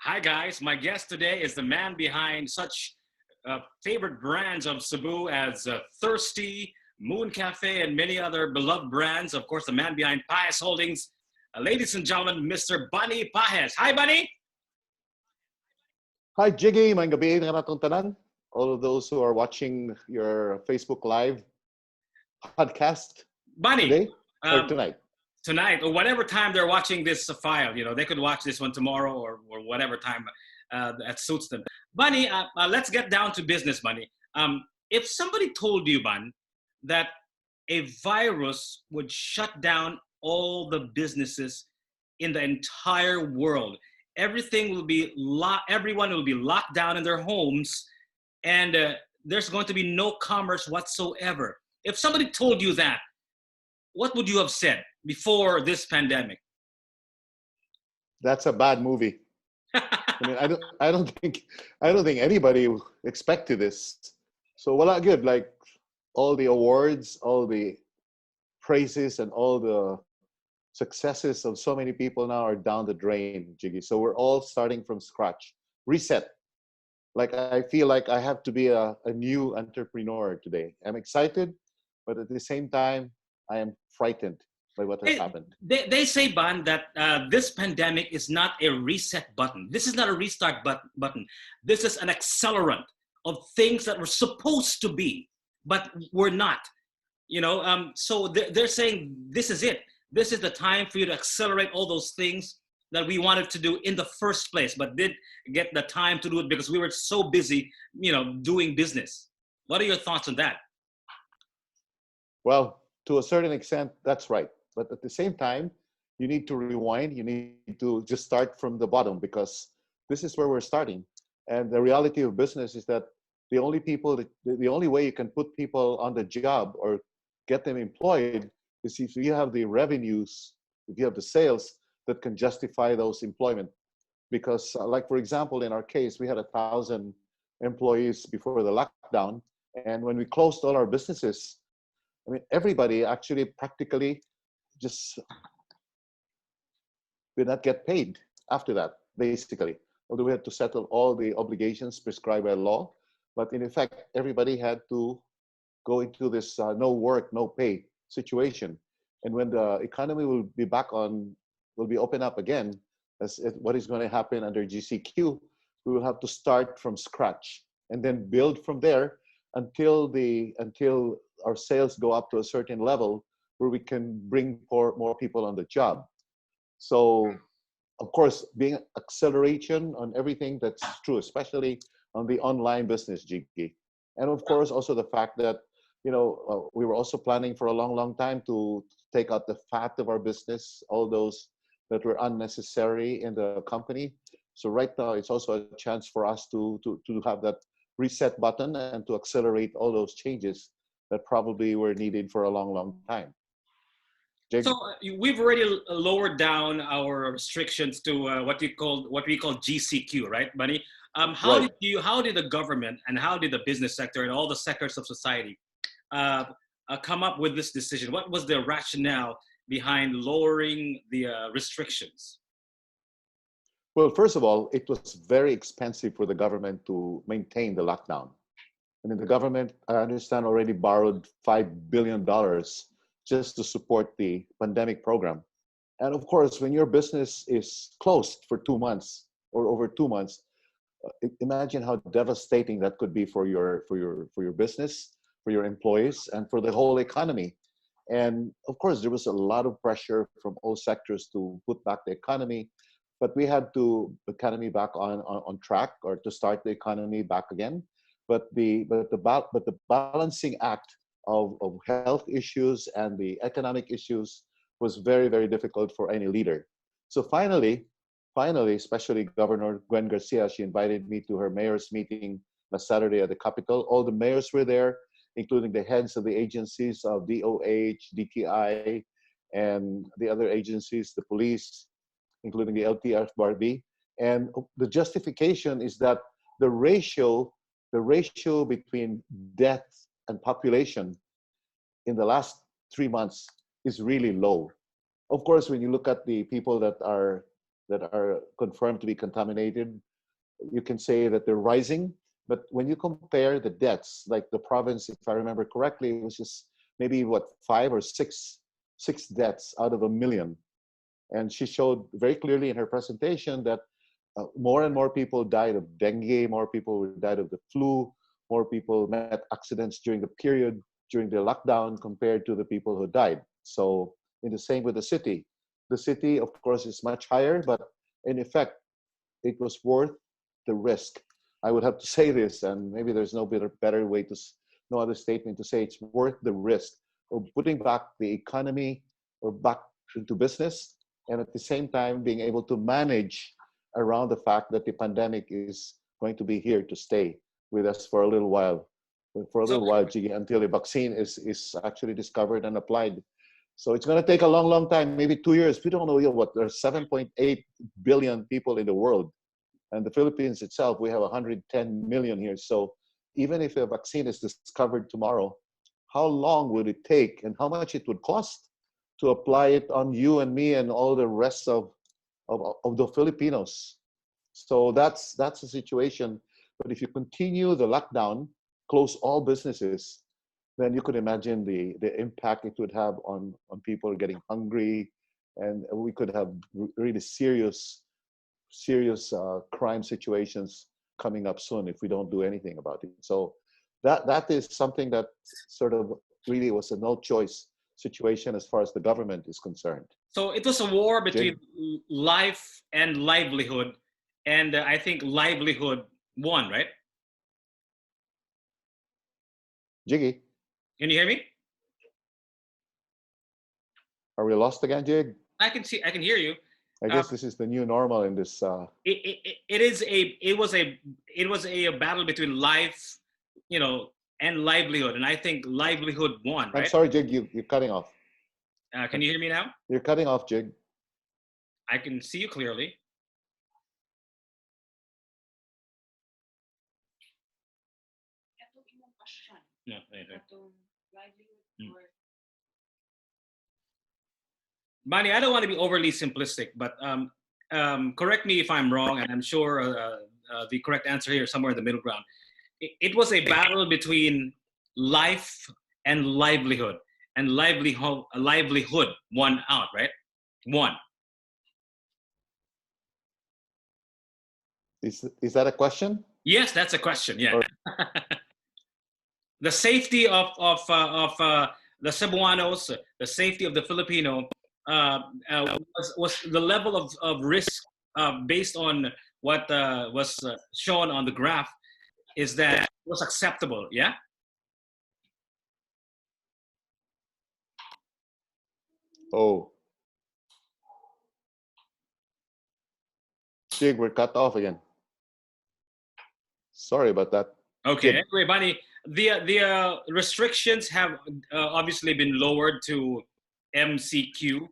Hi, guys. My guest today is the man behind such favorite brands of Cebu as Thirsty, Moon Cafe, and many other beloved brands. Of course, the man behind Pajes Holdings. Ladies and gentlemen, Mr. Bunny Pajes. Hi, Bunny. Hi, Jiggy. May gabi na natong tanan. All of those who are watching your Facebook Live podcast Bunny, today or um, tonight. tonight or whatever time they're watching this file, they could watch this one tomorrow or whatever time that suits them. Bunny, let's get down to business, Bunny. If somebody told you, Bun, that a virus would shut down all the businesses in the entire world, everyone will be locked down in their homes, and there's going to be no commerce whatsoever. If somebody told you that, what would you have said before this pandemic? That's a bad movie. I mean, I don't think anybody expected this. So, well, good. Like all the awards, all the praises, and all the successes of so many people now are down the drain, Jiggy. So we're all starting from scratch. Reset. Like I feel like I have to be a new entrepreneur today. I'm excited, but at the same time, I am frightened by what has They, happened. they say, Ban, that this pandemic is not a reset button. This is not a restart button. This is an accelerant of things that were supposed to be, but were not. So they're saying this is it. This is the time for you to accelerate all those things that we wanted to do in the first place, but did get the time to do it because we were so busy, doing business. What are your thoughts on that? Well, to a certain extent, that's right. But at the same time, you need to rewind. You need to just start from the bottom because this is where we're starting. And the reality of business is that the only way you can put people on the job or get them employed is if you have the revenues, if you have the sales that can justify those employment. Because, like for example, in our case, we had 1,000 employees before the lockdown, and when we closed all our businesses, I mean, everybody actually practically just did not get paid after that, basically. Although we had to settle all the obligations prescribed by law, but in effect, everybody had to go into this no work, no pay situation. And when the economy will be open up again, what is going to happen under GCQ, we will have to start from scratch and then build from there until our sales go up to a certain level where we can bring more people on the job. So, of course, being acceleration on everything that's true, especially on the online business, Jiggy. And of course, also the fact that, we were also planning for a long, long time to take out the fat of our business, all those that were unnecessary in the company. So right now, it's also a chance for us to have that reset button and to accelerate all those changes that probably were needed for a long, long time. So Jig? we've already lowered down our restrictions to what we call GCQ, right, Bunny? Right. How did the government and how did the business sector and all the sectors of society uh, come up with this decision? What was the rationale behind lowering the restrictions? Well, first of all, it was very expensive for the government to maintain the lockdown. I mean, the government, I understand, already borrowed $5 billion just to support the pandemic program. And of course, when your business is closed for 2 months or over 2 months, imagine how devastating that could be for your business, for your employees, and for the whole economy. And of course, there was a lot of pressure from all sectors to put back the economy, but we had to economy back on track or to start the economy back again. But the balancing act of health issues and the economic issues was very, very difficult for any leader. So finally, especially Governor Gwen Garcia, she invited me to her mayor's meeting last Saturday at the Capitol. All the mayors were there, including the heads of the agencies of DOH, DTI, and the other agencies, the police, including the LTFRB. And the justification is that the ratio, the ratio between death and population in the last 3 months is really low. Of course, when you look at the people that are that are confirmed to be contaminated. You can say that they're rising. But when you compare the deaths, like the province, if I remember correctly, it was just maybe what, five or six deaths out of 1 million. And she showed very clearly in her presentation that more and more people died of dengue, more people died of the flu, more people met accidents during the period, during the lockdown, compared to the people who died. So in the same with the city. The city, of course, is much higher, but in effect, it was worth the risk. I would have to say this, and maybe there's no better way to, no other statement to say it's worth the risk of putting back the economy or back into business, and at the same time being able to manage around the fact that the pandemic is going to be here to stay with us for a little while. For a So, little while, Jiggy, until the vaccine is actually discovered and applied. So it's going to take a long, long time, maybe 2 years. We don't know what. There's 7.8 billion people in the world. And the Philippines itself, we have 110 million here. So even if a vaccine is discovered tomorrow, how long would it take and how much it would cost to apply it on you and me and all the rest of the Filipinos? So that's the situation. But if you continue the lockdown, close all businesses, then you could imagine the impact it would have on people getting hungry, and we could have really serious crime situations coming up soon if we don't do anything about it. So that is something that sort of really was a no choice situation as far as the government is concerned. so it was a war between Jig, life and livelihood, and I think livelihood won, right? Jiggy, Can you hear me? are we lost again, Jig? I can see. I can hear you. I Uh, guess this is the new normal in this. it is a it was a battle between life, and livelihood, and I think livelihood won, I'm right? sorry, Jig, you're cutting off. Can you hear me now? You're cutting off, Jig. I can see you clearly. No, Manny, I don't want to be overly simplistic, but correct me if I'm wrong, and I'm sure the correct answer here is somewhere in the middle ground. It was a battle between life and livelihood, and livelihood won out, right? Won. Is that a question? Yes, that's a question. Yeah. Or, The safety of the Cebuanos, the safety of the Filipino, was the level of risk based on what was shown on the graph, is that was acceptable. Yeah. oh, Jig, we're cut off again. Sorry about that. Okay. Jig. Anyway, Bunny, the restrictions have obviously been lowered to MCQ.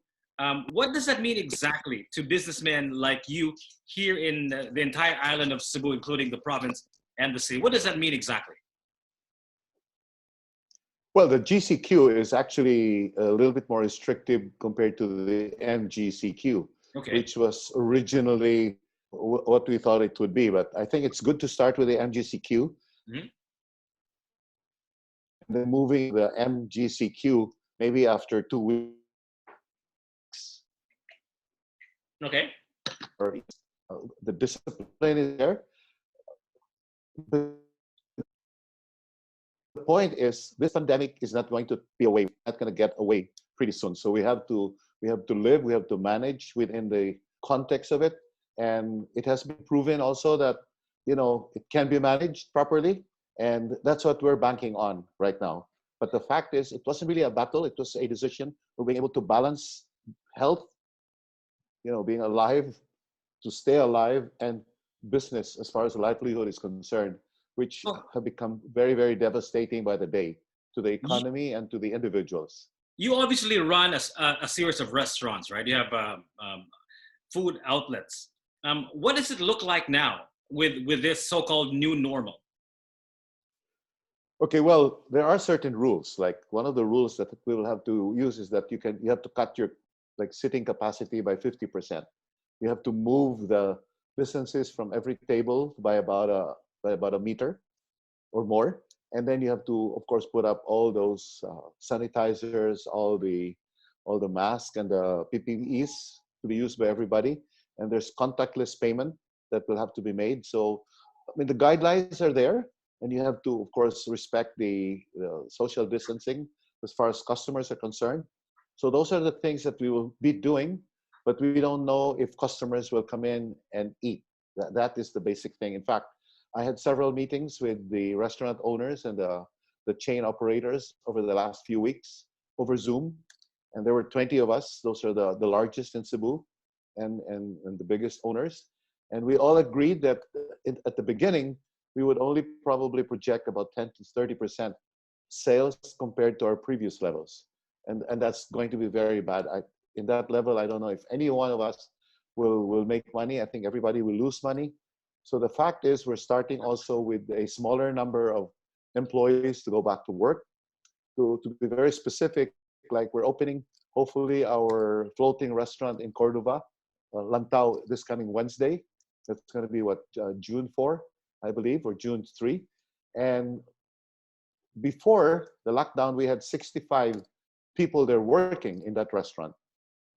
What does that mean exactly to businessmen like you here in the entire island of Cebu, including the province and the city? What does that mean exactly? Well, the GCQ is actually a little bit more restrictive compared to the MGCQ, Okay. which was originally what we thought it would be. But I think it's good to start with the MGCQ. Mhm. And then moving the MGCQ maybe after 2 weeks. Okay. Or the discipline is there. But the point is, this pandemic is not going to be away. We're not going to get away pretty soon. So we have to live. We have to manage within the context of it, and it has been proven also that it can be managed properly, and that's what we're banking on right now. But the fact is, it wasn't really a battle. It was a decision of being able to balance health, being alive, to stay alive, and business as far as livelihood is concerned, which Oh, have become very, very devastating by the day to the you, economy and to the individuals. you obviously run a series of restaurants, right? You have food outlets. What does it look like now with this so-called new normal? Okay, well, there are certain rules. Like one of the rules that we will have to use is that you have to cut your sitting capacity by 50%. You have to move the businesses from every table by about a meter or more, and then you have to, of course, put up all those sanitizers, all the masks and the PPEs to be used by everybody. And there's contactless payment that will have to be made. So, I mean, the guidelines are there, and you have to, of course, respect the social distancing as far as customers are concerned. So those are the things that we will be doing, but we don't know if customers will come in and eat. That is the basic thing. In fact, I had several meetings with the restaurant owners and the chain operators over the last few weeks over Zoom, and there were 20 of us. Those are the largest in Cebu, and the biggest owners. And we all agreed that at the beginning, we would only probably project about 10 to 30% sales compared to our previous levels. And that's going to be very bad. In that level, I don't know if any one of us will make money. I think everybody will lose money. So the fact is, we're starting also with a smaller number of employees to go back to work. To be very specific, like we're opening, hopefully, our floating restaurant in Cordova, Lantau, this coming Wednesday. That's going to be June 4, I believe, or June 3. And before the lockdown, we had 65 people there working in that restaurant.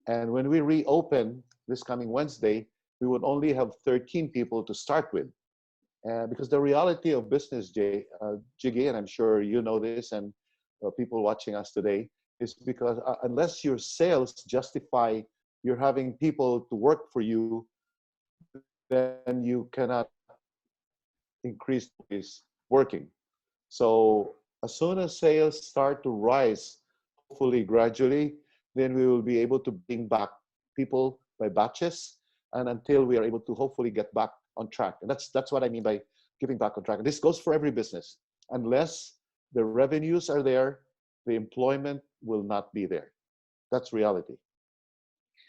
And when we reopen this coming Wednesday, we would only have 13 people to start with. Because the reality of business, Jiggy, and I'm sure you know this, and people watching us today, is because unless your sales justify you're having people to work for you, then you cannot increase this working. So as soon as sales start to rise, hopefully gradually, then we will be able to bring back people by batches, and until we are able to hopefully get back on track. And that's what I mean by getting back on track. And this goes for every business. Unless the revenues are there, the employment will not be there. That's reality.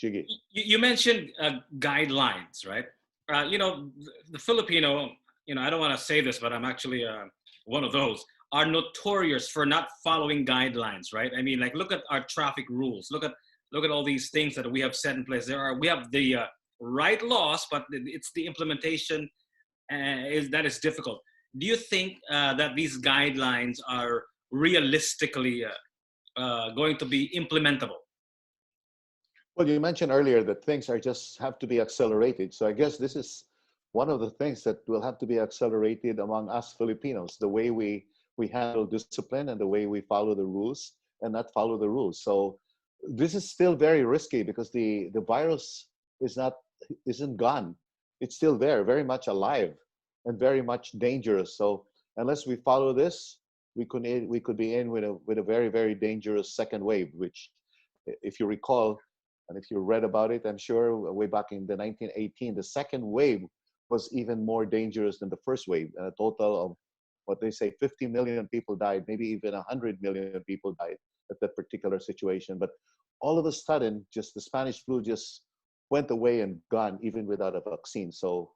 Jiggy. You mentioned guidelines, right? The Filipino, I don't want to say this, but I'm actually one of those, are notorious for not following guidelines, right? I mean, like, look at our traffic rules. Look at all these things that we have set in place. We have the right laws, but it's the implementation that is difficult. Do you think that these guidelines are realistically going to be implementable? Well, you mentioned earlier that things have to be accelerated. So I guess this is one of the things that will have to be accelerated among us Filipinos, the way we handle discipline and the way we follow the rules and not follow the rules. So this is still very risky because the virus isn't gone. It's still there, very much alive and very much dangerous. So unless we follow this, we could be in with a very, very dangerous second wave, which, if you recall, and if you read about it, I'm sure way back in the 1918, the second wave was even more dangerous than the first wave. A total of, what they say, 50 million people died, maybe even 100 million people died at that particular situation. But all of a sudden, just the Spanish flu just went away and gone, even without a vaccine. So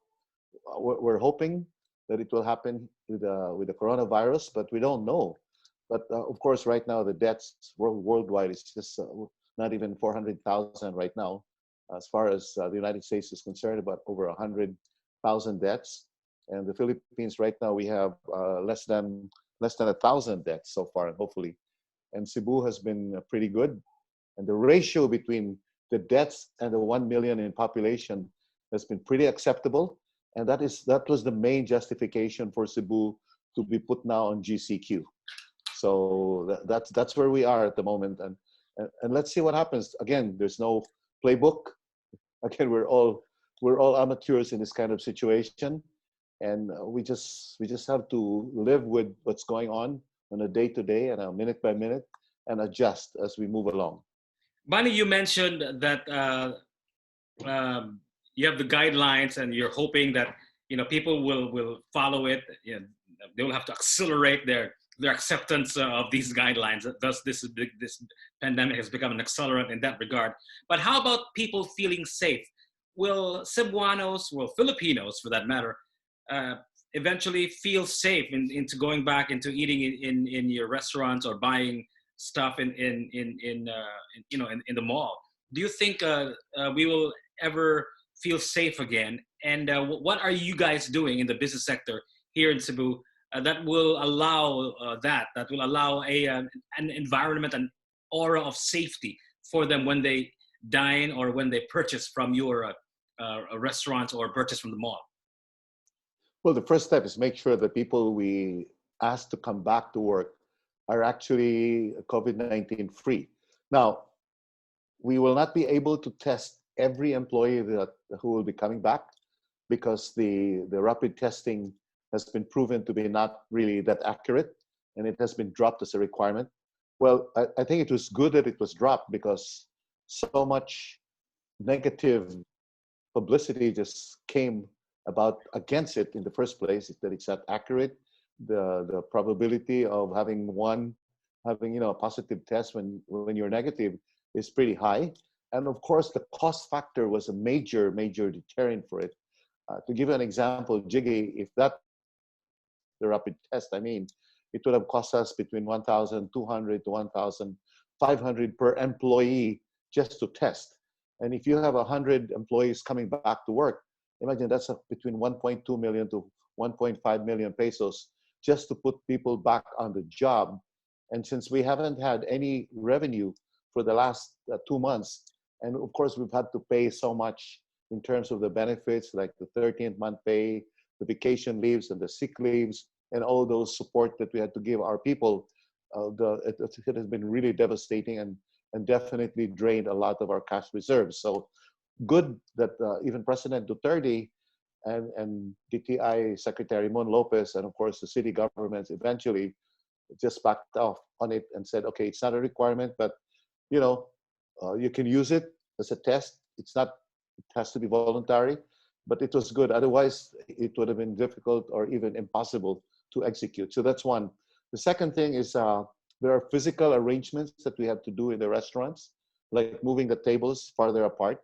we're hoping that it will happen with the coronavirus, but we don't know. But of course, right now, the deaths worldwide is just not even 400,000 right now. As far as the United States is concerned, about over 100,000 deaths. And the Philippines right now, we have less than 1,000 deaths so far, hopefully. And Cebu has been pretty good. And the ratio between the deaths and the 1 million in population has been pretty acceptable. And that was the main justification for Cebu to be put now on GCQ. So that's where we are at the moment. And let's see what happens. Again, there's no playbook. Again, we're all amateurs in this kind of situation, and we just have to live with what's going on a day to day and a minute by minute, and adjust as we move along. Bunny, you mentioned that you have the guidelines, and you're hoping that people will follow it. They will have to accelerate their acceptance of these guidelines. Thus, this pandemic has become an accelerant in that regard. But how about people feeling safe? Will Cebuanos, Filipinos for that matter, eventually feel safe into going back into eating in your restaurants or buying stuff in the mall? Do you think we will ever feel safe again? And what are you guys doing in the business sector here in Cebu that will allow that will allow an environment, an aura of safety for them when they dine or when they purchase from your restaurants or purchase from the mall? Well, the first step is make sure that people we ask to come back to work are actually COVID-19 free. Now, we will not be able to test every employee who will be coming back because the rapid testing has been proven to be not really that accurate, and it has been dropped as a requirement. Well, I think it was good that it was dropped because so much negative publicity just came about against it in the first place, that it's not accurate. The probability of having a positive test when you're negative is pretty high. And of course, the cost factor was a major deterrent for it. To give you an example, Jiggy, if that the rapid test, I mean, it would have cost us between 1,200 to 1,500 per employee just to test. And if you have 100 employees coming back to work, imagine that's between 1.2 million to 1.5 million pesos just to put people back on the job. And since we haven't had any revenue for the last 2 months, and of course we've had to pay so much in terms of the benefits like the 13th month pay, the vacation leaves and the sick leaves, and all those support that we had to give our people, it has been really devastating and definitely drained a lot of our cash reserves. So good that even President Duterte and DTI Secretary Mon Lopez and of course the city governments eventually just backed off on it and said, okay, it's not a requirement, but you can use it as a test. It has to be voluntary, but it was good. Otherwise, it would have been difficult or even impossible to execute. So that's one. The second thing is there are physical arrangements that we have to do in the restaurants, like moving the tables farther apart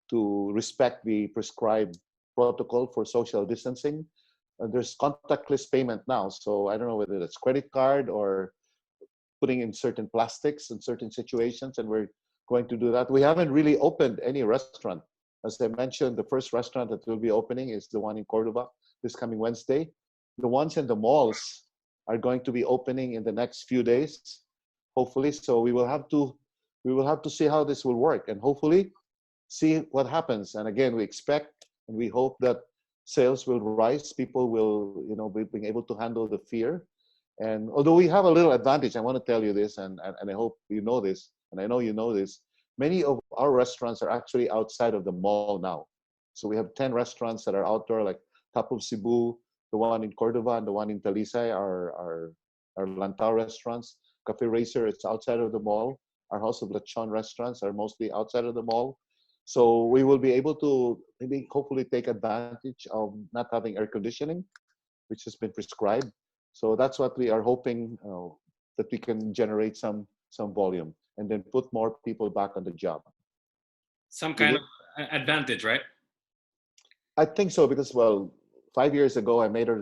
to respect the prescribed protocol for social distancing. And there's contactless payment now. So I don't know whether that's credit card or putting in certain plastics in certain situations, and we're going to do that. We haven't really opened any restaurant. As I mentioned, the first restaurant that will be opening is the one in Cordova this coming Wednesday. The ones in the malls are going to be opening in the next few days, hopefully. So we will have to see how this will work and hopefully see what happens. And again, we expect and we hope that sales will rise. People will, be being able to handle the fear. And although we have a little advantage, I want to tell you this, and I hope you know this, and I know you know this, many of our restaurants are actually outside of the mall now. So we have 10 restaurants that are outdoor, like Top of Cebu, the one in Cordova, and the one in Talisay are Lantau restaurants. Cafe Racer, it's outside of the mall. Our House of Lechon restaurants are mostly outside of the mall. So we will be able to maybe hopefully take advantage of not having air conditioning, which has been prescribed. So that's what we are hoping, that we can generate some volume and then put more people back on the job. Some kind of advantage, right? I think so because, 5 years ago, I made a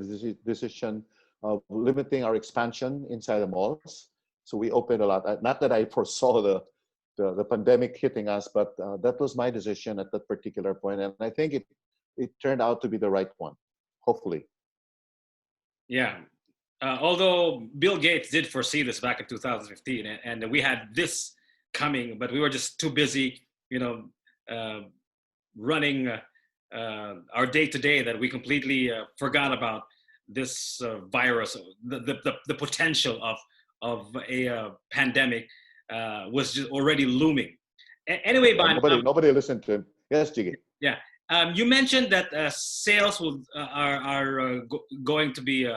decision of limiting our expansion inside the malls. So we opened a lot. Not that I foresaw the pandemic hitting us, but that was my decision at that particular point. And I think it turned out to be the right one, hopefully. Yeah. Although Bill Gates did foresee this back in 2015, and we had this coming, but we were just too busy, running our day to day that we completely forgot about this virus. The potential of a pandemic was just already looming. Anyway, Ban, nobody listened to him. Yes, Jiggy. Yeah, you mentioned that sales are going to be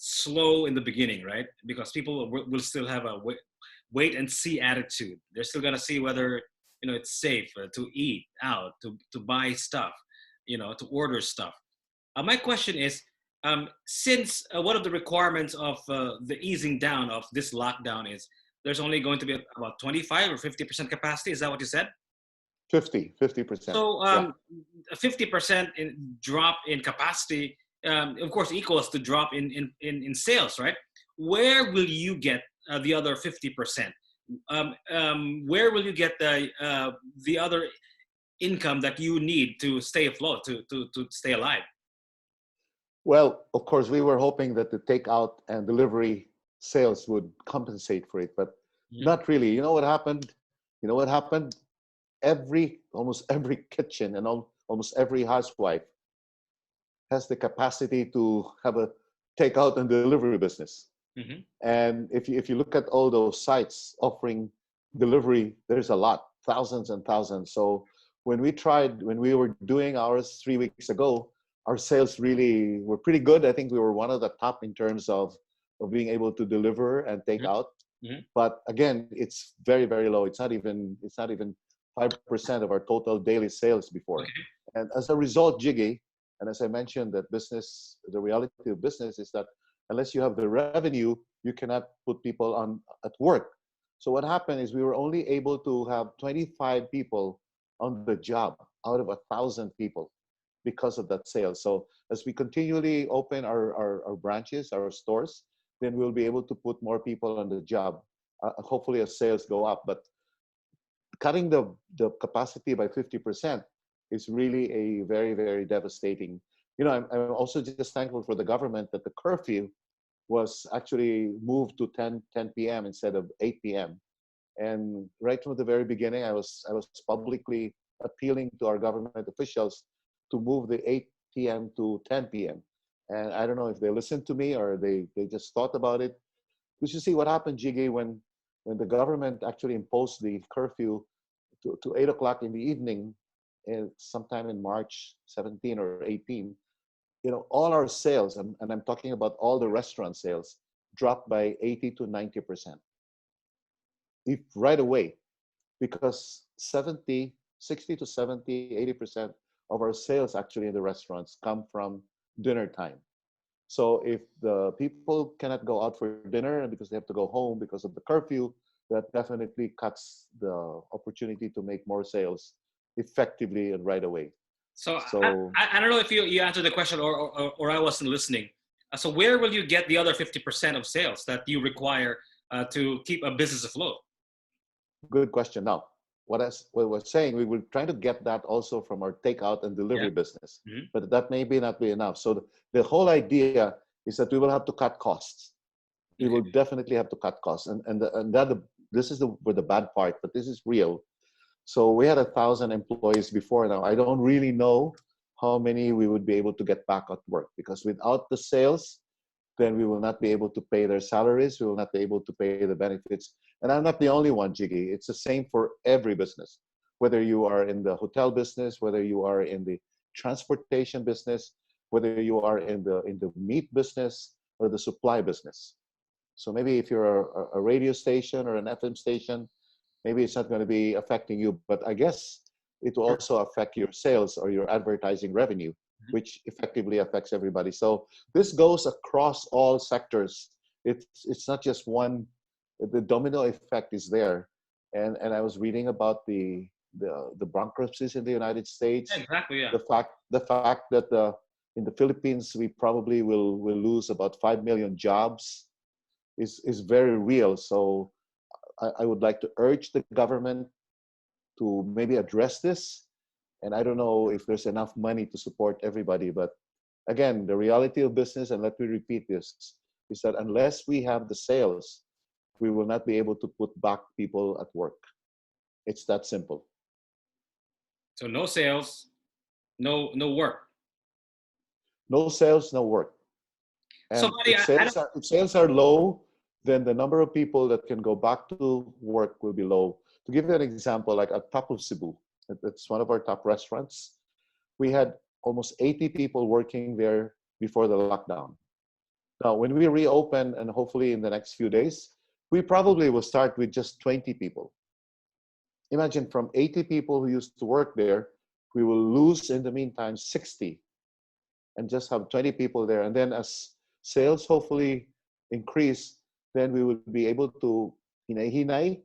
slow in the beginning, right? Because people will still have a wait and see attitude. They're still gonna see whether it's safe to eat out, to buy stuff, to order stuff. My question is, since one of the requirements of the easing down of this lockdown is there's only going to be about 25 or 50% capacity. Is that what you said? 50%. So a 50% drop in capacity, of course, equals to drop in sales, right? Where will you get the other 50%? Where will you get the other income that you need to stay afloat, to stay alive. Well, of course, we were hoping that the takeout and delivery sales would compensate for it, but Mhm. not really. You know what happened? You know what happened? Almost every kitchen and almost every housewife has the capacity to have a takeout and delivery business. Mhm. And if you look at all those sites offering delivery, there's a lot, thousands and thousands. So when we were doing ours 3 weeks ago, our sales really were pretty good. I think we were one of the top in terms of being able to deliver and take Mhm. out. Mhm. But again, it's very, very low. It's not even 5% of our total daily sales before. Okay. And as a result, Jiggy, and as I mentioned, that the reality of business is that unless you have the revenue, you cannot put people on at work. So what happened is we were only able to have 25 people on the job out of 1,000 people because of that sale. So as we continually open our branches, our stores, then we'll be able to put more people on the job. Hopefully, as sales go up. But cutting the capacity by 50% is really a very, very devastating. I'm also just thankful for the government that the curfew was actually moved to 10 p.m. instead of 8 p.m. And right from the very beginning, I was publicly appealing to our government officials to move the 8 p.m. to 10 p.m. And I don't know if they listened to me or they just thought about it. Because you see what happened, Jiggy, when the government actually imposed the curfew to 8 o'clock in the evening, sometime in March 17 or 18, all our sales, and I'm talking about all the restaurant sales, dropped by 80 to 90%. If right away, because 60 to 70, 80% of our sales actually in the restaurants come from dinner time. So if the people cannot go out for dinner and because they have to go home because of the curfew, that definitely cuts the opportunity to make more sales effectively and right away. So So I don't know if you answered the question, or I wasn't listening. So where will you get the other 50% of sales that you require to keep a business afloat? good question. Now, what I was saying, we were trying to get that also from our takeout and Yeah. delivery business, Mhm. but that may be not be enough. So the whole idea is that we will have to cut costs. We Okay. will definitely have to cut costs, and that this is where the bad part, but this is real. So we had 1,000 employees before now. I don't really know how many we would be able to get back at work because without the sales, then we will not be able to pay their salaries. We will not be able to pay the benefits. And I'm not the only one, Jiggy. It's the same for every business, whether you are in the hotel business, whether you are in the transportation business, whether you are in the meat business or the supply business. So maybe if you're a radio station or an FM station, maybe it's not going to be affecting you, but I guess it will also affect your sales or your advertising revenue, which effectively affects everybody. So this goes across all sectors. It's not just one. The domino effect is there, and I was reading about the bankruptcies in the United Yeah, States, exactly. Yeah. the fact that in the Philippines we probably will lose about 5 million jobs is very real. So I would like to urge the government to maybe address this. And I don't know if there's enough money to support everybody, but again, the reality of business, and let me repeat this, is that unless we have the sales, we will not be able to put back people at work. It's that simple. So no sales, no work. No sales, no work. So, And buddy, if I don't. sales are low, then the number of people that can go back to work will be low. To give you an example, like at top of Cebu, that's one of our top restaurants. We had almost 80 people working there before the lockdown. Now, when we reopen, and hopefully in the next few days, we probably will start with just 20 people. Imagine from 80 people who used to work there, we will lose in the meantime 60 and just have 20 people there. And then as sales hopefully increase, then we will be able to, hinay-hinay,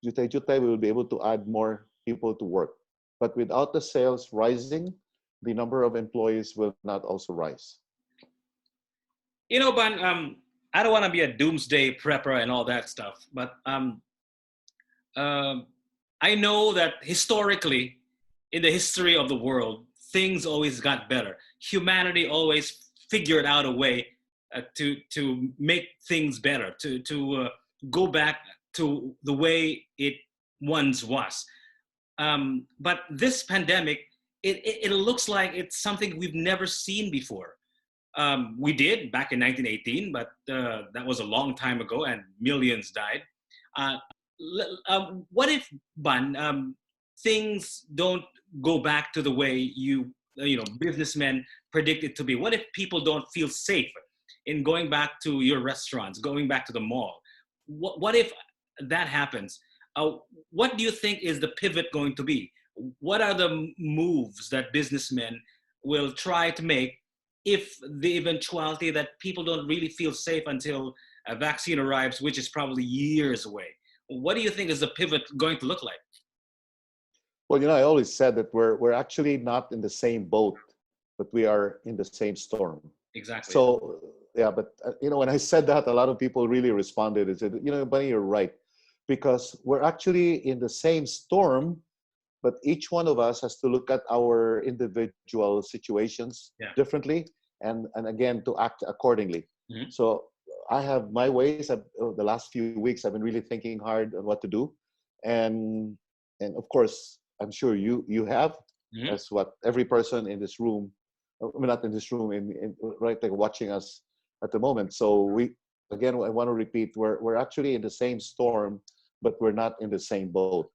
jutay-jutay, we will be able to add more people to work. But without the sales rising, the number of employees will not also rise. Ban, I don't want to be a doomsday prepper and all that stuff, but um, I know that historically, in the history of the world, things always got better. Humanity always figured out a way to make things better, to go back to the way it once was. But this pandemic, it looks like it's something we've never seen before. We did back in 1918, but that was a long time ago, and millions died. Uh, what if, Ban, things don't go back to the way businessmen predict it to be? What if people don't feel safe in going back to your restaurants, going back to the mall? What if that happens? Uh, what do you think is the pivot going to be? What are the moves that businessmen will try to make if the eventuality that people don't really feel safe until a vaccine arrives, which is probably years away? What do you think is the pivot going to look like? Well, I always said that we're actually not in the same boat, but we are in the same storm. Exactly. So yeah, but when I said that, a lot of people really responded and said, Bunny, you're right, because we're actually in the same storm, but each one of us has to look at our individual situations differently, and again to act accordingly. Mm-hmm. So I have my ways. The last few weeks, I've been really thinking hard on what to do, and of course, I'm sure you have. Mm-hmm. That's what every person in this room, I mean, not in this room, in right, like watching us at the moment. So again, I want to repeat, we're actually in the same storm, but we're not in the same boat.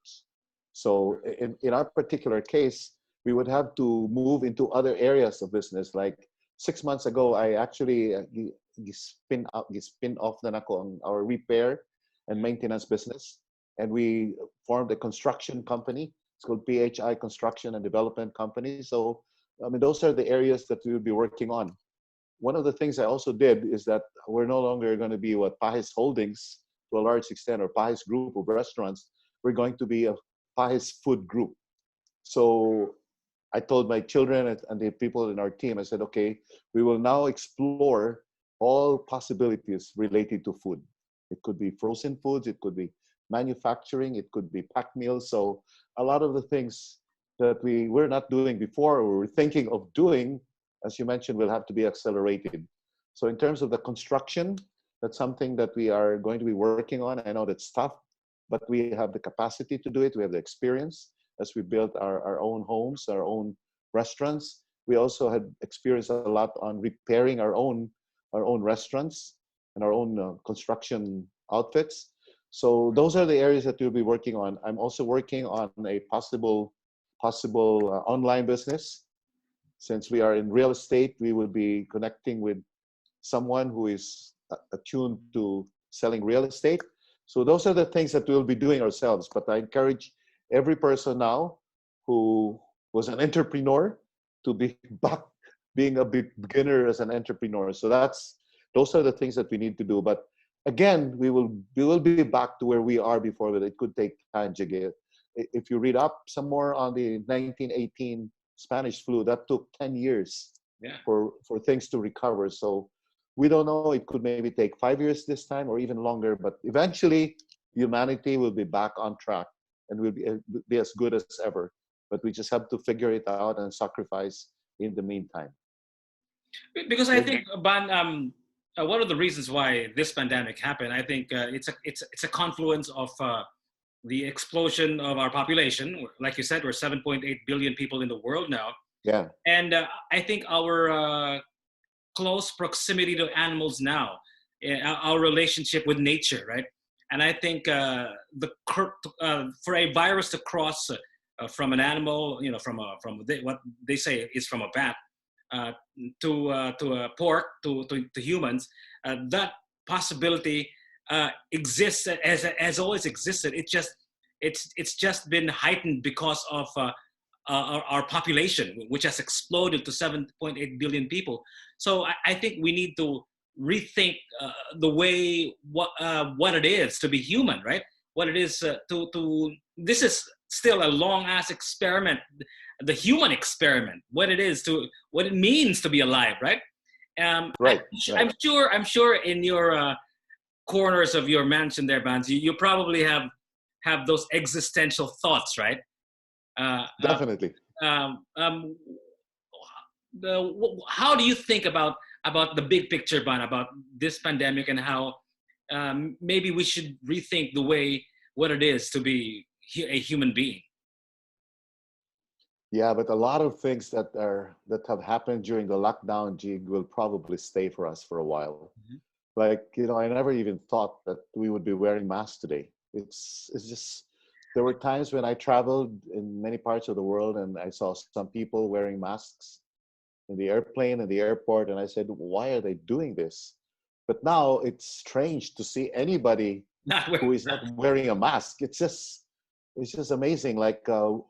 So in our particular case, we would have to move into other areas of business. Like 6 months ago, I actually spin off na nako on our repair and maintenance business, and we formed a construction company. It's called PHI Construction and Development Company. So I mean, those are the areas that we will be working on. One of the things I also did is that we're no longer going to be what Pahis Holdings to a large extent, or Pahis group of restaurants. We're going to be a Pahis food group. So I told my children and the people in our team, I said, okay, we will now explore all possibilities related to food. It could be frozen foods, it could be manufacturing, it could be packed meals. So a lot of the things that we were not doing before, or we're thinking of doing, as you mentioned, will have to be accelerated. So in terms of the construction, that's something that we are going to be working on. I know that's tough, but we have the capacity to do it. We have the experience as we built our own homes, our own restaurants. We also had experience a lot on repairing our own restaurants and our own construction outfits. So those are the areas that we'll be working on. I'm also working on a possible online business. Since we are in real estate, we will be connecting with someone who is attuned to selling real estate. So those are the things that we'll be doing ourselves. But I encourage every person now who was an entrepreneur to be back being a beginner as an entrepreneur. So those are the things that we need to do. But again, we will be back to where we are before, but it could take time to get. If you read up some more on the 1918 Spanish flu, that took 10 years for things to recover. So we don't know, it could maybe take 5 years this time or even longer, but eventually humanity will be back on track and will be as good as ever. But we just have to figure it out and sacrifice in the meantime. Because I think, Ban, one of the reasons why this pandemic happened, I think it's a confluence of the explosion of our population. Like you said, we're 7.8 billion people in the world now. Yeah. And I think our close proximity to animals now, our relationship with nature, right? And I think for a virus to cross from an animal, what they say is from a bat, to a pork, to humans, that possibility exists, as always existed. It's just been heightened because of our population, which has exploded to 7.8 billion people. So I think we need to rethink the way what it is to be human, right? What it is to this is still a long ass experiment, the human experiment. What it means to be alive, right? Right. I'm sure in your corners of your mansion there, Vance, you probably have those existential thoughts, right? Definitely. um, um, how do you think about the big picture, Ban, about this pandemic and how maybe we should rethink the way what it is to be a human being? Yeah, but a lot of things that have happened during the lockdown jig will probably stay for us for a while. Mhm. Like, I never even thought that we would be wearing masks today. It's just there were times when I traveled in many parts of the world and I saw some people wearing masks in the airplane and the airport, and I said, why are they doing this? But now it's strange to see anybody Not who where, is not wearing a mask. It's just amazing. Like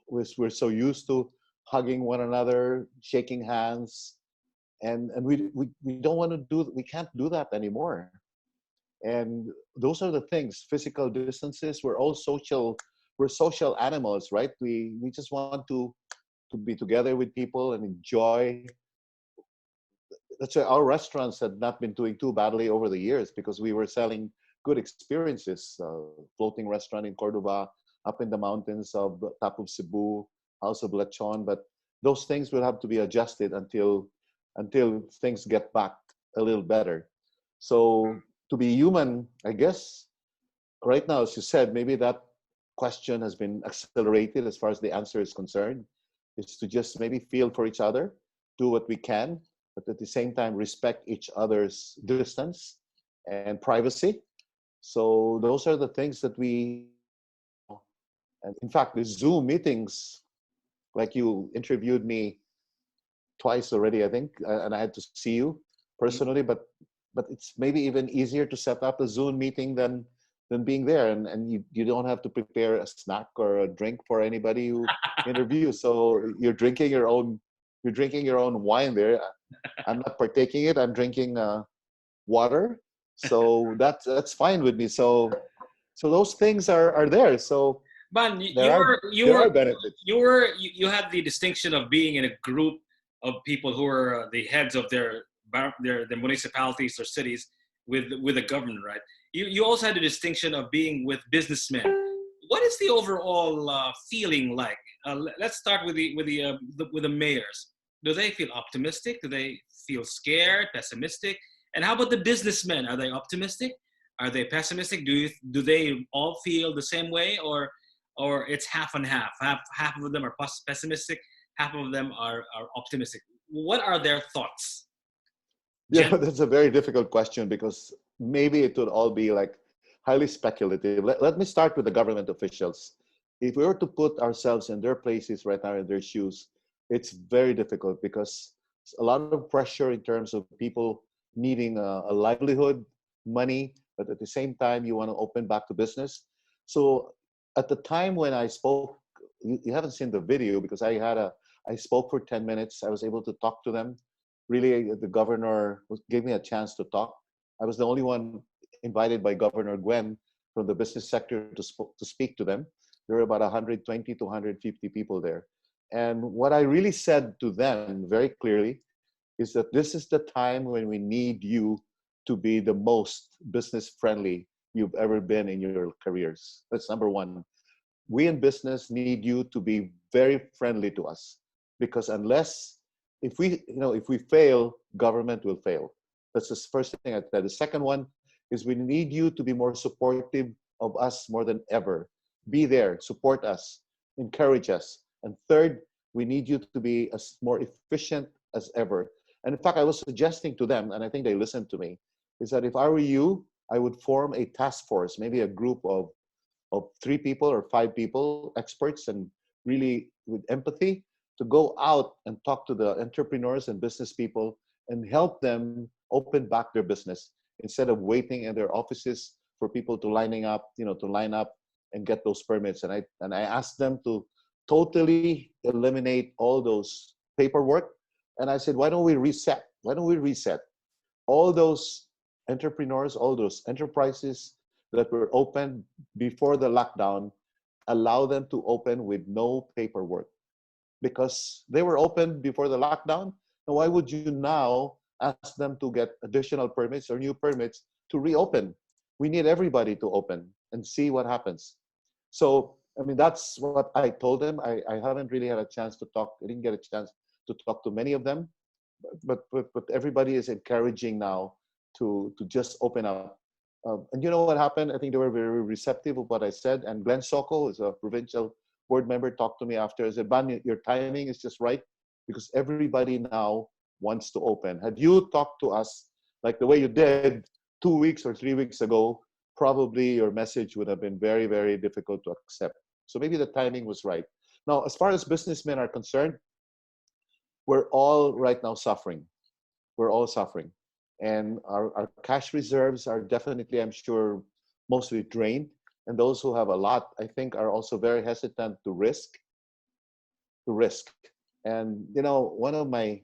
we're so used to hugging one another, shaking hands, and we don't want to do, we can't do that anymore. And those are the things, physical distances. We're social animals, right? We just want to be together with people and enjoy. That's why our restaurants had not been doing too badly over the years, because we were selling good experiences. Floating restaurant in Cordoba, up in the mountains of top of Cebu, House of Lechon. But those things will have to be adjusted until things get back a little better. So to be human, I guess right now, as you said, maybe that question has been accelerated as far as the answer is concerned, is to just maybe feel for each other, do what we can, but at the same time respect each other's distance and privacy. So those are the things that we, and in fact, the Zoom meetings, like you interviewed me twice already, I think, and I had to see you personally, but it's maybe even easier to set up a Zoom meeting than being there, and you don't have to prepare a snack or a drink for anybody who interviews. So you're drinking your own wine there. I'm not partaking it. I'm drinking water, so that's fine with me. So those things are there. So Ban, there are there are benefits. you had the distinction of being in a group of people who are the heads of their municipalities or cities with the government, right? You also had the distinction of being with businessmen. What is the overall feeling like? Let's start with the mayors. Do they feel optimistic? Do they feel scared, pessimistic? And how about the businessmen? Are they optimistic? Are they pessimistic? Do they all feel the same way, or it's half and half? Half of them are pessimistic, half of them are optimistic. What are their thoughts? Yeah, Jen? that's a very difficult question, because maybe it would all be like highly speculative. Let me start with the government officials. If we were to put ourselves in their places right now, in their shoes, it's very difficult, because a lot of pressure in terms of people needing a livelihood, money, but at the same time, you want to open back to business. So at the time when I spoke, you haven't seen the video, because I spoke for 10 minutes. I was able to talk to them. Really, the governor gave me a chance to talk. I was the only one invited by Governor Gwen from the business sector to speak to them. There were about 120 to 150 people there. And what I really said to them very clearly is that this is the time when we need you to be the most business friendly you've ever been in your careers. That's number one. We in business need you to be very friendly to us, because unless, if we fail, government will fail. That's the first thing I said. The second one is we need you to be more supportive of us more than ever. Be there, support us, encourage us. And third, we need you to be as more efficient as ever. And in fact, I was suggesting to them, and I think they listened to me, is that if I were you, I would form a task force, maybe a group of 3 people or 5 people, experts, and really with empathy, to go out and talk to the entrepreneurs and business people and help them open back their business, instead of waiting in their offices for people to line up and get those permits. And I asked them to totally eliminate all those paperwork. And I said, why don't we reset? Why don't we reset all those entrepreneurs, all those enterprises that were opened before the lockdown, allow them to open with no paperwork, because they were open before the lockdown. Now, why would you now ask them to get additional permits or new permits to reopen? We need everybody to open and see what happens. So I mean, that's what I told them. I haven't really had a chance to talk. I didn't get a chance to talk to many of them, but everybody is encouraging now to just open up. And you know what happened? I think they were very receptive of what I said. And Glenn Soko is a provincial board member, talked to me after. I said, Ban, your timing is just right because everybody now wants to open. Had you talked to us like the way you did 2 weeks or 3 weeks ago, probably your message would have been very, very difficult to accept. So maybe the timing was right. Now, as far as businessmen are concerned, we're all right now suffering. We're all suffering. And our cash reserves are definitely, I'm sure, mostly drained. And those who have a lot, I think, are also very hesitant to risk. And, one of my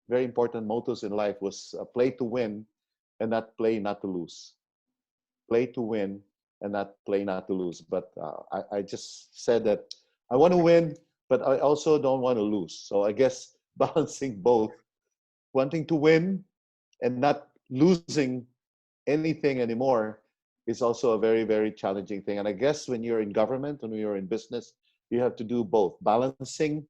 very important mottos in life was play to win and not play not to lose. Play to win and not play not to lose. But I just said that I want to win, but I also don't want to lose. So I guess balancing both, wanting to win and not losing anything anymore is also a very, very challenging thing. And I guess when you're in government and when you're in business, you have to do both. Balancing,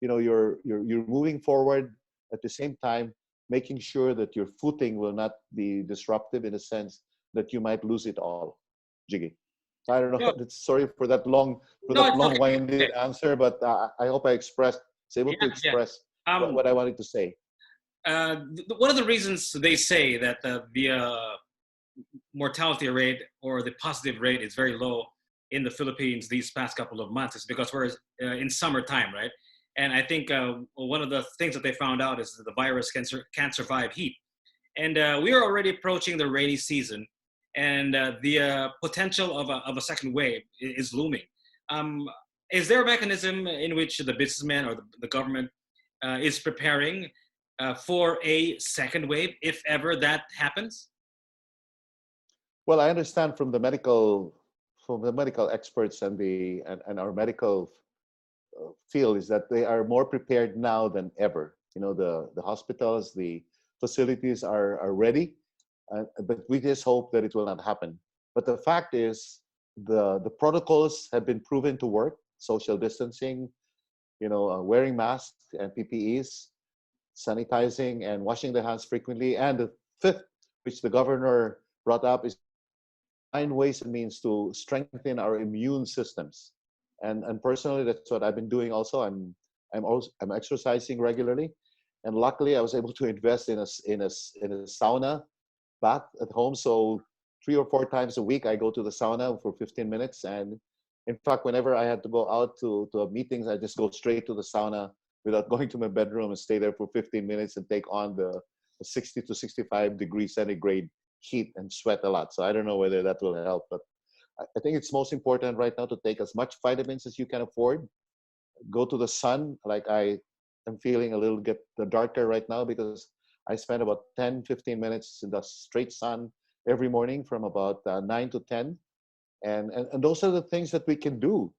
you're moving forward at the same time, making sure that your footing will not be disruptive in a sense that you might lose it all. Jiggy. I don't know. No, Sorry for that long, no, it's okay. long-winded Okay. answer, but I hope was able to Yeah, yeah. express Um, what I wanted to say. one of the reasons they say that the mortality rate or the positive rate is very low in the Philippines these past couple of months is because we're in summertime, right? And I think one of the things that they found out is that the virus can't survive heat. And we are already approaching the rainy season, and the potential of a second wave is looming. Um, is there a mechanism in which the businessman or the government is preparing for a second wave, if ever that happens? Well, I understand from the medical experts and our medical field is that they are more prepared now than ever. The hospitals, the facilities are ready, but we just hope that it will not happen. But the fact is, the protocols have been proven to work. Social distancing, wearing masks and PPEs, sanitizing and washing the hands frequently. And the fifth, which the governor brought up, is find ways and means to strengthen our immune systems. And personally, that's what I've been doing. Also, I'm exercising regularly, and luckily, I was able to invest in a sauna bath at home. So 3 or 4 times a week, I go to the sauna for 15 minutes. And in fact, whenever I had to go out to meetings, I just go straight to the sauna without going to my bedroom and stay there for 15 minutes and take on the 60 to 65 degrees centigrade heat and sweat a lot. So I don't know whether that will help, but I think it's most important right now to take as much vitamins as you can afford. Go to the sun. Like I am feeling a little get darker right now because I spend about 10, 15 minutes in the straight sun every morning from about 9 to 10. And those are the things that we can do.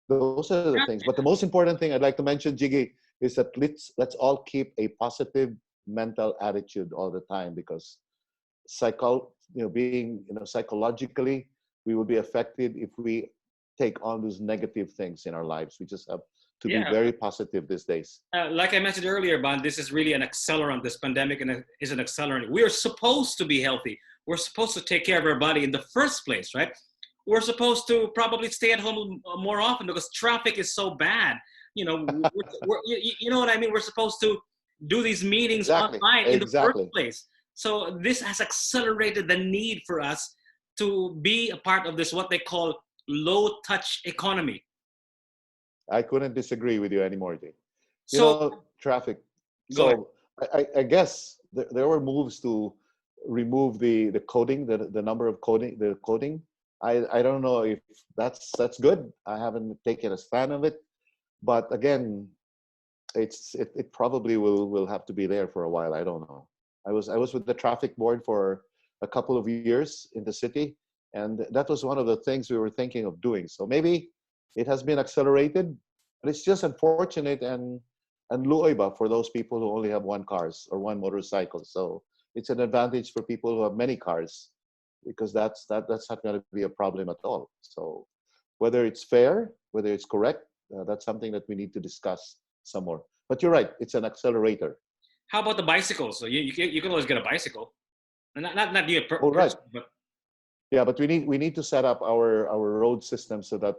Those are the things. But the most important thing I'd like to mention, Jiggy, is that let's all keep a positive mental attitude all the time because psychologically, we will be affected if we take on those negative things in our lives. We just have to be Yeah. very positive these days. Like I mentioned earlier, Bon, this is really an accelerant. This pandemic is an accelerant. We are supposed to be healthy. We're supposed to take care of our body in the first place, right? We're supposed to probably stay at home more often because traffic is so bad. You know what I mean? We're supposed to do these meetings Exactly. online in the first Exactly. place. So this has accelerated the need for us to be a part of this, what they call low touch economy. I couldn't disagree with you anymore, Jay. So Traffic. go ahead. So I guess there were moves to remove the coding, the number of coding. I don't know if that's good. I haven't taken a stand of it, but again, it probably will have to be there for a while. I don't know. I was with the traffic board for a couple of years in the city, and that was one of the things we were thinking of doing. So maybe it has been accelerated, but it's just unfortunate and luoiba for those people who only have one cars or one motorcycle. So it's an advantage for people who have many cars because that's not going to be a problem at all. So Whether it's fair, whether it's correct, that's something that we need to discuss some more. But you're right, it's an accelerator. How about the bicycles? So you can always get a bicycle. Not you Oh, right. personally, but Yeah, but we need to set up our road system so that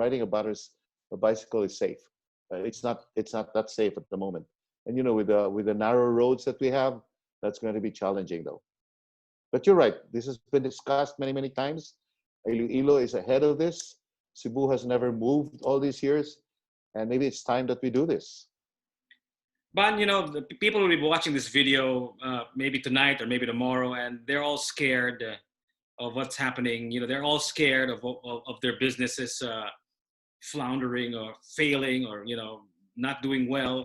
riding a bicycle is safe. It's not that safe at the moment. And with the narrow roads that we have, that's going to be challenging though. But you're right. This has been discussed many many times. Iloilo is ahead of this. Cebu has never moved all these years, and maybe it's time that we do this. the people will be watching this video maybe tonight or maybe tomorrow, and they're all scared of what's happening. They're all scared of their businesses floundering or failing or not doing well.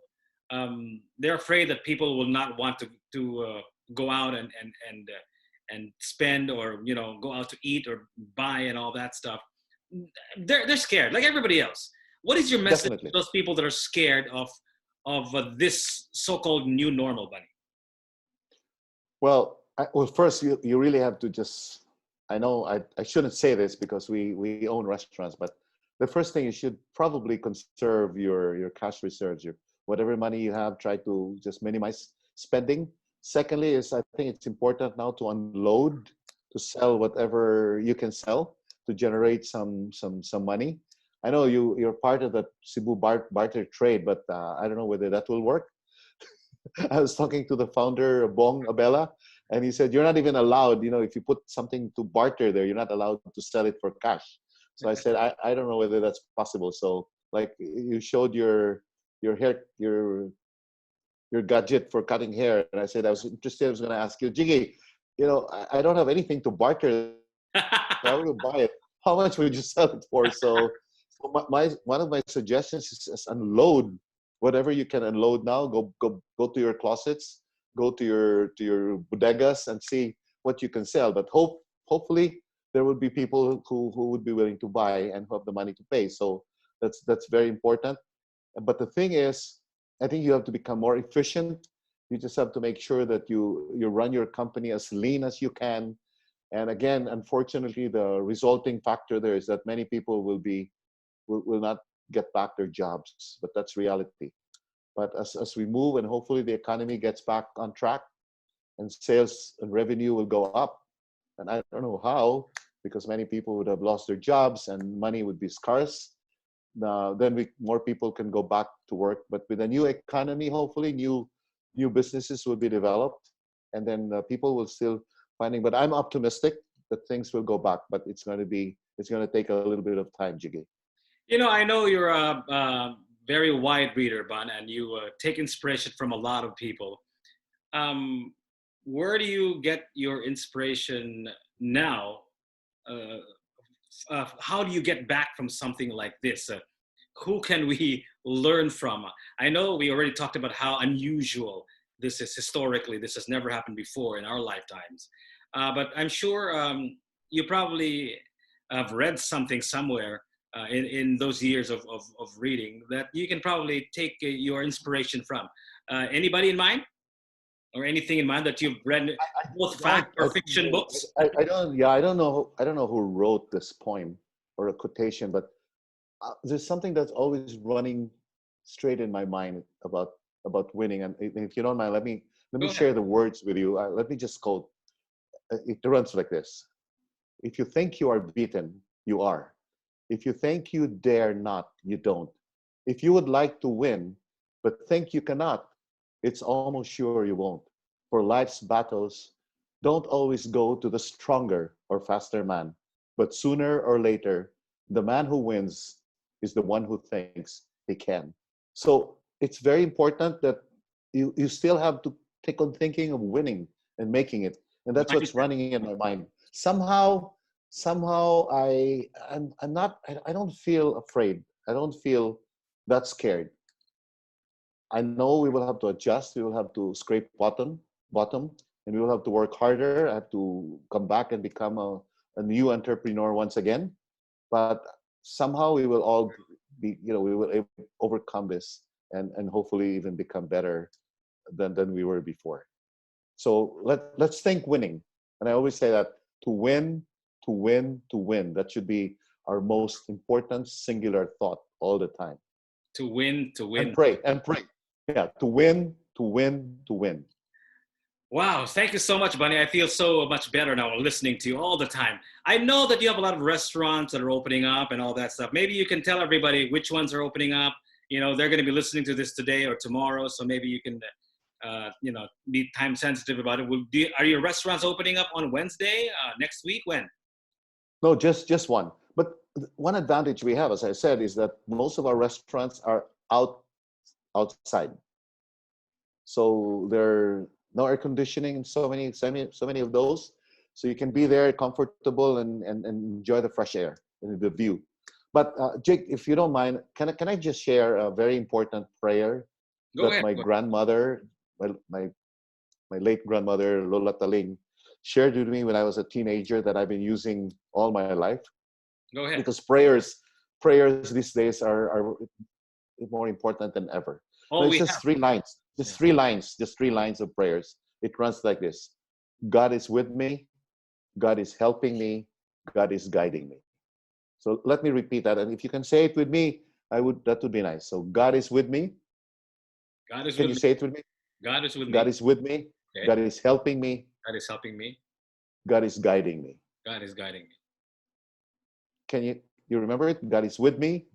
They're afraid that people will not want to go out and spend or go out to eat or buy and all that stuff. They're scared like everybody else. What is your message to Definitely. those people that are scared of this so-called new normal, Bunny? Well, first you really have to just. I know I shouldn't say this because we own restaurants, but the first thing you should probably conserve your cash reserves, your whatever money you have. Try to just minimize spending. Secondly, is I think it's important now to unload, to sell whatever you can sell to generate some money. I know you're part of the Cebu barter trade, but I don't know whether that will work. I was talking to the founder, Bong Abela, and he said, you're not even allowed, if you put something to barter there, you're not allowed to sell it for cash. So I said, I don't know whether that's possible. So like you showed your hair, your gadget for cutting hair. And I said, I was interested, I was going to ask you, Jiggy, I don't have anything to barter. So I will buy it. How much would you sell it for? So one of my suggestions is just unload whatever you can unload now. Go to your closets, go to your bodegas, and see what you can sell. But hopefully there will be people who would be willing to buy and who have the money to pay. So that's very important. But the thing is, I think you have to become more efficient. You just have to make sure that you run your company as lean as you can. And again, unfortunately, the resulting factor there is that many people will not get back their jobs, but that's reality. But as we move and hopefully the economy gets back on track and sales and revenue will go up, and I don't know how, because many people would have lost their jobs and money would be scarce. Then more people can go back to work. But with a new economy, hopefully new businesses will be developed, and then people will still finding. But I'm optimistic that things will go back, but it's going to take a little bit of time, Jiggy. I know you're a very wide reader, Bun, and you take inspiration from a lot of people. Um, where do you get your inspiration now? Uh, how do you get back from something like this? Who can we learn from? I know we already talked about how unusual this is historically. This has never happened before in our lifetimes. But I'm sure you probably have read something somewhere in those years of reading that you can probably take your inspiration from. Anybody in mind? Or anything in mind that you've read, both Don't fact or fiction books? I don't yeah I don't know who wrote this poem or a quotation, but there's something that's always running straight in my mind about winning. And if you don't mind, let me Go ahead. share the words with you. Let me just quote. It runs like this: if you think you are beaten, you are. If you think you dare not, you don't. If you would like to win, but think you cannot, it's almost sure you won't. For life's battles don't always go to the stronger or faster man, but sooner or later, the man who wins is the one who thinks he can. So it's very important that you still have to take on thinking of winning and making it. And that's what's Mindset. running in my mind. Somehow I'm not I don't feel afraid. I don't feel that scared. I know we will have to adjust. We will have to scrape bottom, and we will have to work harder. I have to come back and become a new entrepreneur once again. But somehow we will all we will overcome this and hopefully even become better than we were before. So let's think winning. And I always say that to win, to win, to win. That should be our most important singular thought all the time. To win, to And win. pray, and pray. Yeah, to win, to win, to win. Wow, thank you so much, Bunny. I feel so much better now listening to you all the time. I know that you have a lot of restaurants that are opening up and all that stuff. Maybe you can tell everybody which ones are opening up. You know, they're going to be listening to this today or tomorrow, so maybe you can, be time sensitive about it. Are your restaurants opening up on Wednesday, next week? When? No, just one. But one advantage we have, as I said, is that most of our restaurants are outside. So there are no air conditioning and so many of those. So you can be there comfortable and enjoy the fresh air and the view. But Jake, if you don't mind, can I just share a very important prayer Go that ahead. my grandmother, my late grandmother Lola Taling, shared with me when I was a teenager that I've been using all my life. Go ahead. Because prayers these days are more important than ever. Oh, No, it's we just have. 3 lines. Just 3 lines. Just 3 lines of prayers. It runs like this: God is with me. God is helping me. God is guiding me. So let me repeat that. And if you can say it with me, that would be nice. So God is with me. God is Can with you me. say it with me? God is with God me. is with me. Okay. God is helping me. God is helping me. God is guiding me. God is guiding me. Can you remember it? God is with me.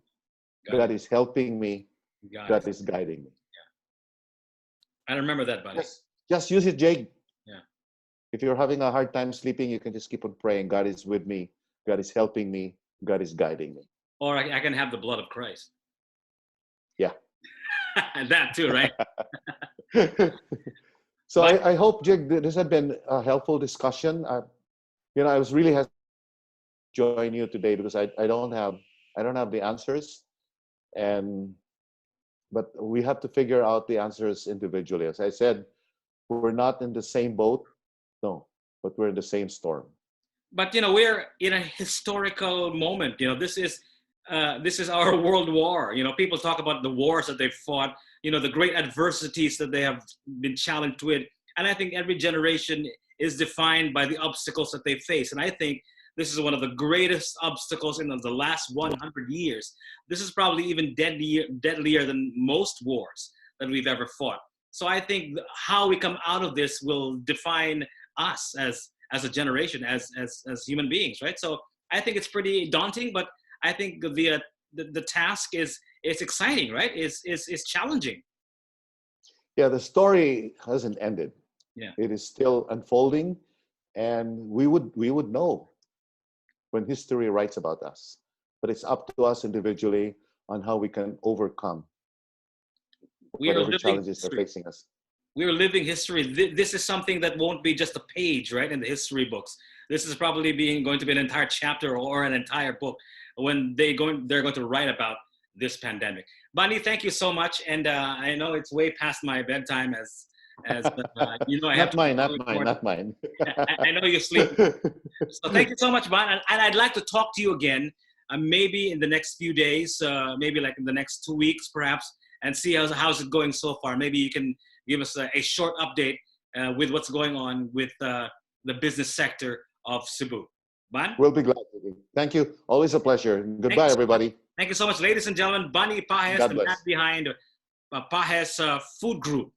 God is helping me. God is guiding me. I remember that, buddy. Just use it, Jake. Yeah. If you're having a hard time sleeping, you can just keep on praying. God is with me. God is helping me. God is guiding me. Or I can have the blood of Christ. Yeah. And that too, right? So I hope, Jake, this has been a helpful discussion. I was really happy to join you today because I don't have the answers, but we have to figure out the answers individually. As I said, we're not in the same boat, no, but we're in the same storm. But we're in a historical moment. This is our world war. People talk about the wars that they've fought. The great adversities that they have been challenged with. And I think every generation is defined by the obstacles that they face. And I think this is one of the greatest obstacles in the last 100 years. This is probably even deadlier than most wars that we've ever fought. So I think how we come out of this will define us as a generation, as human beings, right? So I think it's pretty daunting, but I think the task is exciting, right? It's challenging. Yeah, the story hasn't ended. Yeah. It is still unfolding, and we would know when history writes about us. But it's up to us individually on how we can overcome whatever challenges are facing us. We're living history. This is something that won't be just a page, right, in the history books. This is probably going to be an entire chapter or an entire book when they're going to write about this pandemic. Bunny, thank you so much. And I know it's way past my bedtime as I have not mine. I know you sleep. So thank you so much, Bunny. And I'd like to talk to you again, maybe in the next few days, maybe like in the next 2 weeks, perhaps, and see how's it going so far. Maybe you can give us a short update with what's going on with the business sector of Cebu. Ban? We'll be glad to. Thank you. Always a pleasure. Goodbye, everybody. Thank you so much, ladies and gentlemen. Bunny Pajes, God the bless. man behind Pajes Food Group.